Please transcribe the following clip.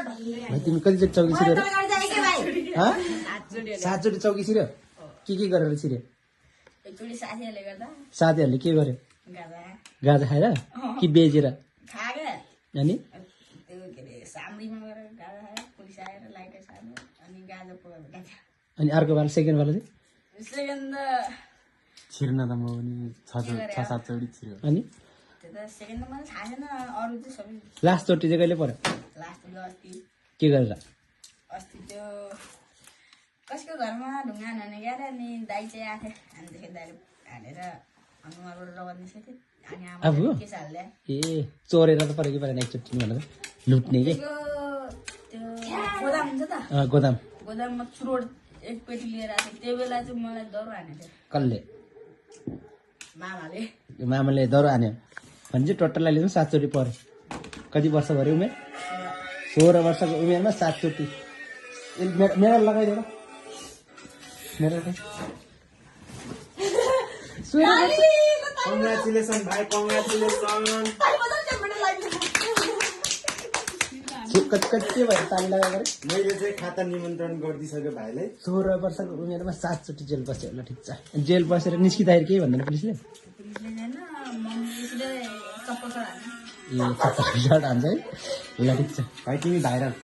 भाइ तिमी कतिचोटि चौकी छिर्यो रे? 7 चोटि चौकी छिर्यो? के गरेर छिर्यो? साथीहरूले के गर्यो? गाजा खाएर कि बेचेर? अनि अनि अर्को वाला सेकेन्ड वाला चाहिँ छिर्न त म पनि 6-7 चोटि छिर्यो। अनि लास्ट चोटि चाहिँ कहिले पर्यो? के गरेर? अस्ति त्यो कसको घरमा ढुङ्गा हान्ने गएर अनि दाइ चाहिँ आथे अनि दाइले हानेर अनुहारबाट रगत निस्केथ्यो अनि आमाले के हाल्दै ए चोरेर त पऱ्यो कि परेन एकचोटि भनेर लुट्ने के त्यो गोदाम हुन्छ त गोदाममा चुरोट एक पेटी लिएर आएको त्यो बेला चाहिँ मलाई डर हानेको थियो। कसले? मामाले। मामाले दरो हान्यो भने चाहिँ टोटल अहिले 7 चोटि पर्यो। कति वर्ष भयो उमेर? 16 वर्षको उमेरमा 7 चोटि। मेडल लगाइदियो र मेडल कङ्ग्रेचुलेसन भाइ, कङ्ग्रेचुलेसन। कति भयो ताली लगाएर? मैले चाहिँ खाता निमन्त्रण गरिदिइसक्यो भाइलाई। 16 वर्षको उमेरमा 7 चोटि जेल बस्यो होला। ठिक छ। जेल बसेर निस्किँदाखेरि केही भन्दैन पुलिसले? चप्पल ए चप्पल हान्छ है। ल ठिक छ भाइ तिमी भाइरल।